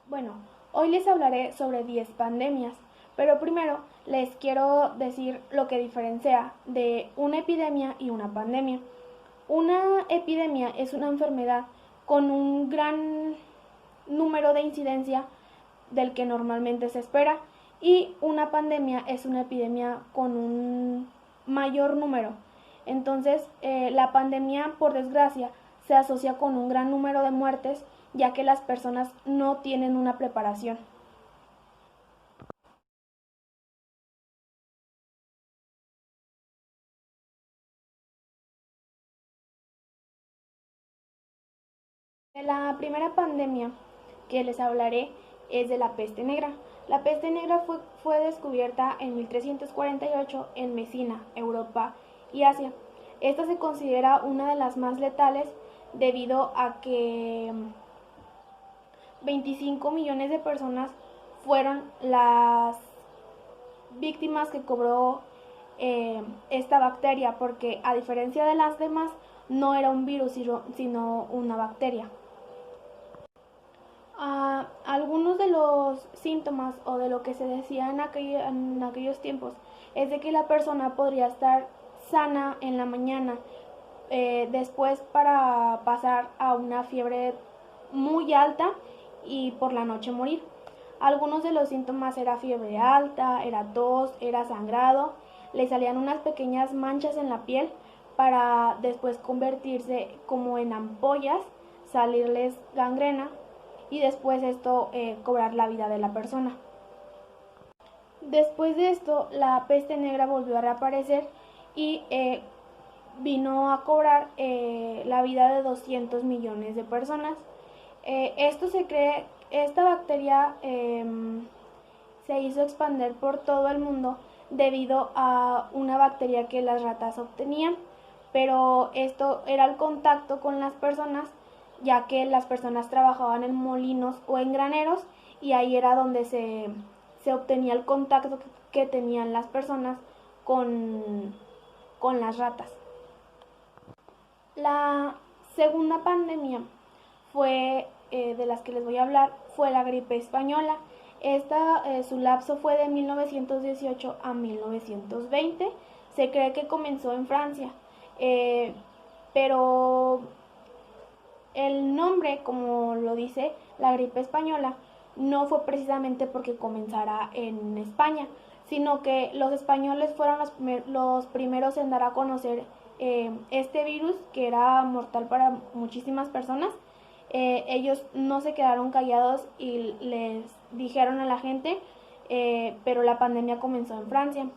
Bueno, hoy les hablaré sobre 10 pandemias, pero primero les quiero decir lo que diferencia de una epidemia y una pandemia. Una epidemia es una enfermedad con un gran número de incidencia del que normalmente se espera y una pandemia es una epidemia con un mayor número. Entonces, la pandemia, por desgracia, se asocia con un gran número de muertes, ya que las personas no tienen una preparación. De la primera pandemia que les hablaré es de la peste negra. La peste negra fue descubierta en 1348 en Mesina, Europa y Asia. Esta se considera una de las más letales debido a que 25 millones de personas fueron las víctimas que cobró esta bacteria, porque a diferencia de las demás no era un virus sino una bacteria. Algunos de los síntomas o de lo que se decía en aquellos tiempos es de que la persona podría estar sana en la mañana, después para pasar a una fiebre muy alta y por la noche morir. Algunos de los síntomas era fiebre alta, era tos, era sangrado, le salían unas pequeñas manchas en la piel para después convertirse como en ampollas, salirles gangrena y después esto cobrar la vida de la persona. Después de esto, la peste negra volvió a reaparecer y vino a cobrar la vida de 200 millones de personas. Esto se cree, esta bacteria se hizo expandir por todo el mundo debido a una bacteria que las ratas obtenían, pero esto era el contacto con las personas, ya que las personas trabajaban en molinos o en graneros y ahí era donde se obtenía el contacto que tenían las personas con, con las ratas. La segunda pandemia fue de las que les voy a hablar fue la gripe española. Su lapso fue de 1918 a 1920. Se cree que comenzó en Francia, eh, pero el nombre, como lo dice, la gripe española, no fue precisamente porque comenzara en España, sino que los españoles fueron los primeros en dar a conocer este virus que era mortal para muchísimas personas. Ellos no se quedaron callados y les dijeron a la gente, pero la pandemia comenzó en Francia.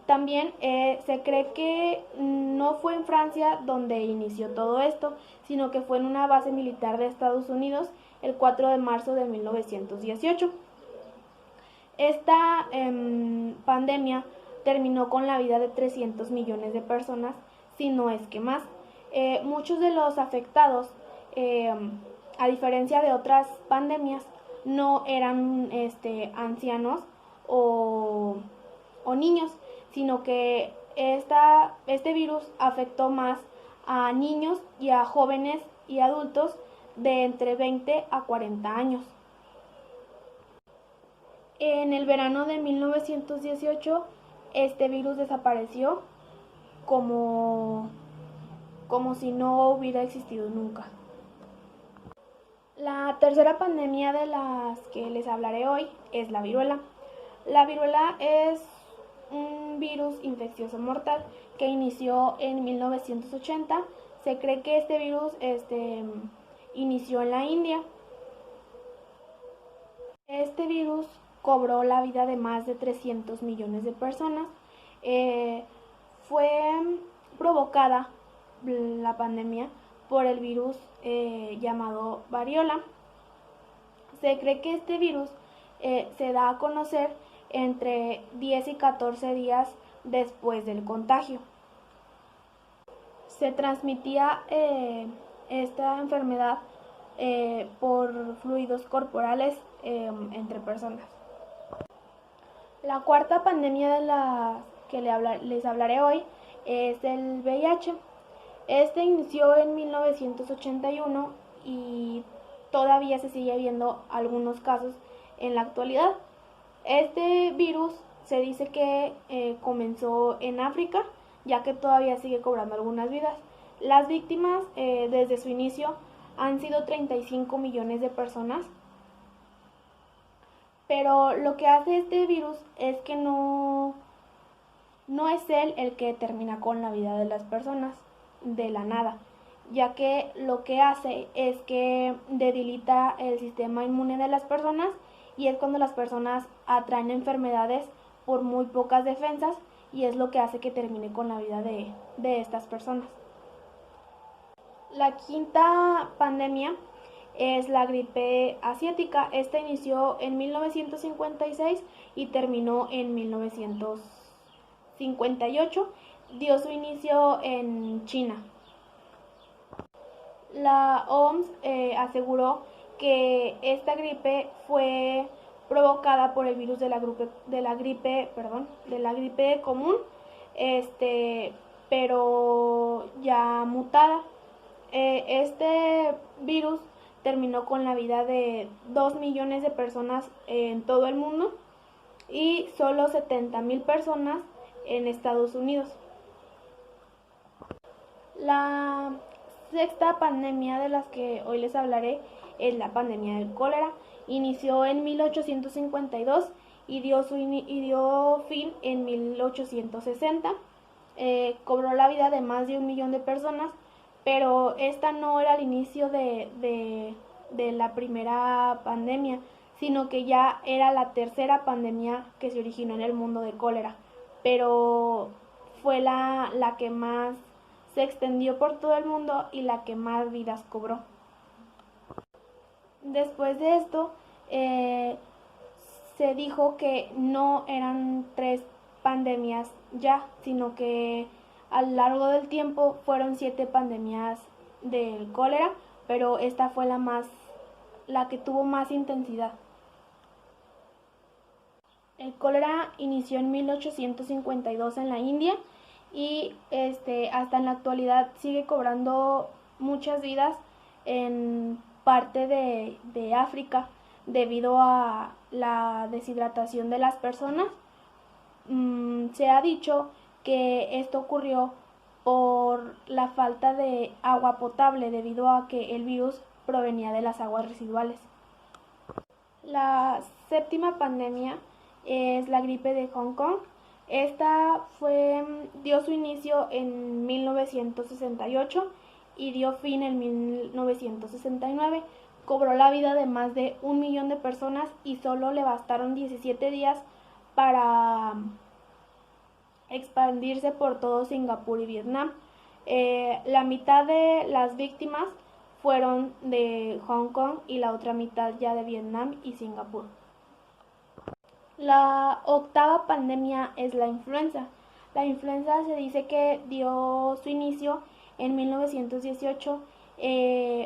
También se cree que no fue en Francia donde inició todo esto, sino que fue en una base militar de Estados Unidos el 4 de marzo de 1918. Esta pandemia terminó con la vida de 300 millones de personas, si no es que más. Muchos de los afectados, eh, a diferencia de otras pandemias, no eran ancianos o, o niños, sino que este virus afectó más a niños y a jóvenes y adultos de entre 20 a 40 años. En el verano de 1918, este virus desapareció como, como si no hubiera existido nunca. La tercera pandemia de las que les hablaré hoy es la viruela. La viruela es un virus infeccioso mortal que inició en 1980. Se cree que este virus inició en la India. Este virus cobró la vida de más de 300 millones de personas. Eh, Fue provocada la pandemia por el virus llamado variola. Se cree que este virus se da a conocer entre 10 y 14 días después del contagio. Se transmitía esta enfermedad por fluidos corporales entre personas. La cuarta pandemia de la que les hablaré hoy es el VIH. Este inició en 1981 y todavía se sigue viendo algunos casos en la actualidad. Este virus se dice que comenzó en África, ya que todavía sigue cobrando algunas vidas. Las víctimas desde su inicio han sido 35 millones de personas, pero lo que hace este virus es que no es él el que termina con la vida de las personas de la nada, ya que lo que hace es que debilita el sistema inmune de las personas y es cuando las personas atraen enfermedades por muy pocas defensas y es lo que hace que termine con la vida de estas personas. La quinta pandemia es la gripe asiática. Esta inició en 1956 y terminó en 1958. Dio su inicio en China. La OMS aseguró que esta gripe fue provocada por el virus de la gripe común, pero ya mutada. Este virus terminó con la vida de 2 millones de personas en todo el mundo y solo 70,000 personas en Estados Unidos. La sexta pandemia de las que hoy les hablaré es la pandemia del cólera. Inició en 1852 y dio fin en 1860. Cobró la vida de más de 1 millón de personas, pero esta no era el inicio de la primera pandemia, sino que ya era la tercera pandemia que se originó en el mundo de cólera, pero fue la que más se extendió por todo el mundo y la que más vidas cobró. Después de esto, se dijo que no eran 3 pandemias ya, sino que a lo largo del tiempo fueron 7 pandemias del cólera, pero esta fue la que tuvo más intensidad. El cólera inició en 1852 en la India y hasta en la actualidad sigue cobrando muchas vidas en parte de África debido a la deshidratación de las personas. Se ha dicho que esto ocurrió por la falta de agua potable debido a que el virus provenía de las aguas residuales. La séptima pandemia es la gripe de Hong Kong. Esta dio su inicio en 1968 y dio fin en 1969. Cobró la vida de más de 1 millón de personas y solo le bastaron 17 días para expandirse por todo Singapur y Vietnam. La mitad de las víctimas fueron de Hong Kong y la otra mitad ya de Vietnam y Singapur. La octava pandemia es la influenza. La influenza se dice que dio su inicio en 1918,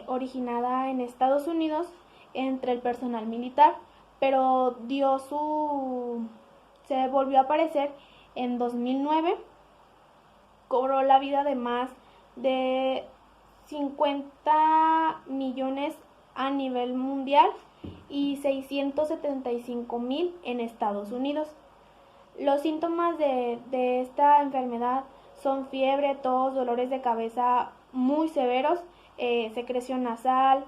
originada en Estados Unidos entre el personal militar, pero se volvió a aparecer en 2009. Cobró la vida de más de 50 millones a nivel mundial y 675,000 en Estados Unidos. Los síntomas de esta enfermedad son fiebre, tos, dolores de cabeza muy severos, secreción nasal,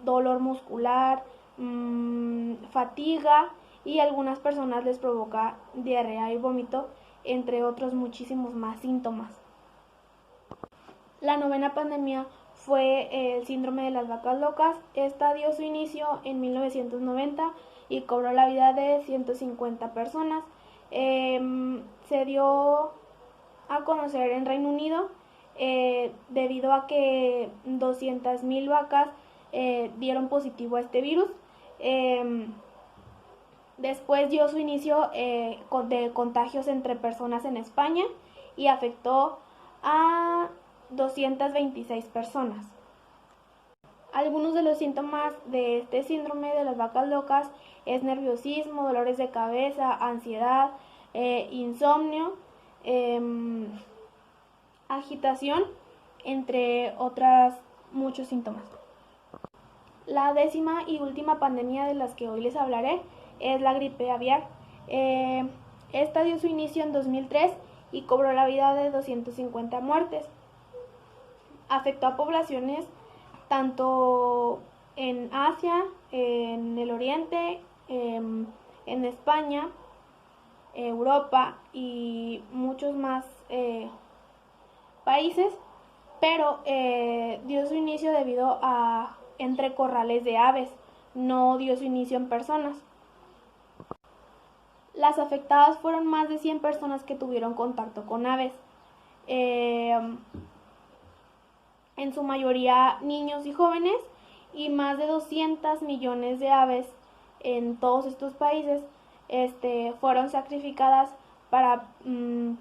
dolor muscular, fatiga y a algunas personas les provoca diarrea y vómito, entre otros muchísimos más síntomas. La novena pandemia fue el síndrome de las vacas locas. Esta dio su inicio en 1990 y cobró la vida de 150 personas. Se dio a conocer en Reino Unido debido a que 200,000 vacas dieron positivo a este virus. Después dio su inicio de contagios entre personas en España y afectó a 226 personas. Algunos de los síntomas de este síndrome de las vacas locas es nerviosismo, dolores de cabeza, ansiedad, insomnio, agitación, entre otras muchos síntomas. La 10ª y última pandemia de las que hoy les hablaré es la gripe aviar. Esta dio su inicio en 2003 y cobró la vida de 250 muertes. Afectó a poblaciones tanto en Asia, en el Oriente, en España, Europa y muchos más países, pero dio su inicio debido a entre corrales de aves, no dio su inicio en personas. Las afectadas fueron más de 100 personas que tuvieron contacto con aves, en su mayoría niños y jóvenes, y más de 200 millones de aves en todos estos países fueron sacrificadas para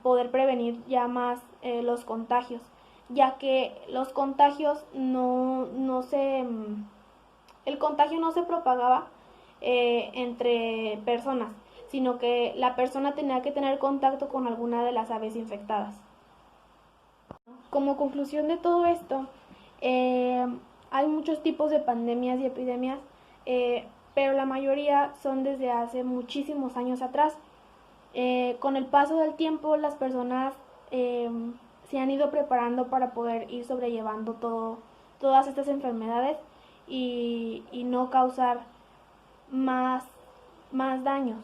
poder prevenir ya más los contagios, ya que los contagios el contagio no se propagaba entre personas, sino que la persona tenía que tener contacto con alguna de las aves infectadas. Como conclusión de todo esto, hay muchos tipos de pandemias y epidemias, pero la mayoría son desde hace muchísimos años atrás. Con el paso del tiempo, las personas se han ido preparando para poder ir sobrellevando todas estas enfermedades y no causar más daños.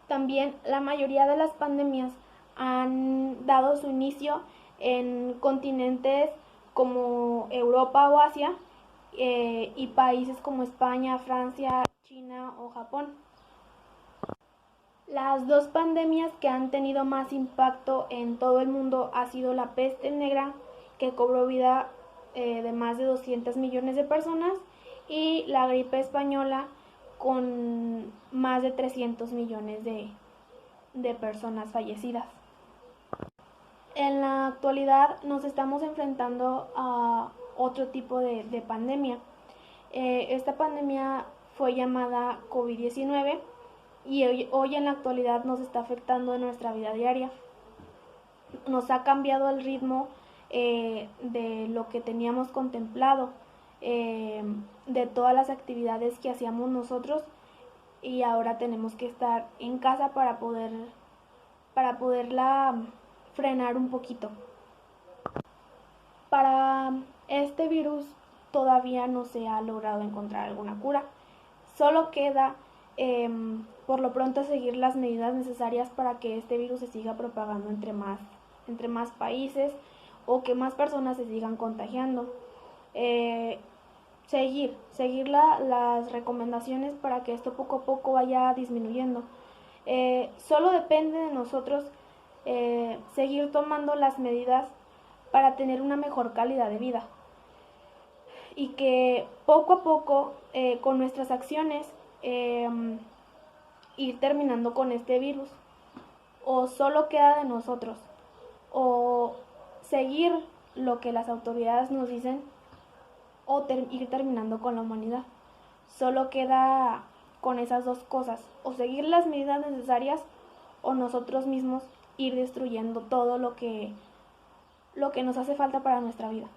También la mayoría de las pandemias han dado su inicio en continentes como Europa o Asia, y países como España, Francia, China o Japón. Las dos pandemias que han tenido más impacto en todo el mundo ha sido la peste negra, que cobró vida de más de 200 millones de personas, y la gripe española, con más de 300 millones de personas fallecidas. En la actualidad nos estamos enfrentando a otro tipo de pandemia. Esta pandemia fue llamada COVID-19 y hoy en la actualidad nos está afectando en nuestra vida diaria. Nos ha cambiado el ritmo de lo que teníamos contemplado, de todas las actividades que hacíamos nosotros, y ahora tenemos que estar en casa para poderla frenar un poquito. Para este virus todavía no se ha logrado encontrar alguna cura. Solo queda por lo pronto seguir las medidas necesarias para que este virus se siga propagando entre más países, o que más personas se sigan contagiando. Seguir las recomendaciones para que esto poco a poco vaya disminuyendo. Solo depende de nosotros seguir tomando las medidas para tener una mejor calidad de vida, y que poco a poco con nuestras acciones ir terminando con este virus. O solo queda de nosotros o seguir lo que las autoridades nos dicen, o ir terminando con la humanidad. Solo queda con esas dos cosas: o seguir las medidas necesarias, o nosotros mismos ir destruyendo todo lo que nos hace falta para nuestra vida.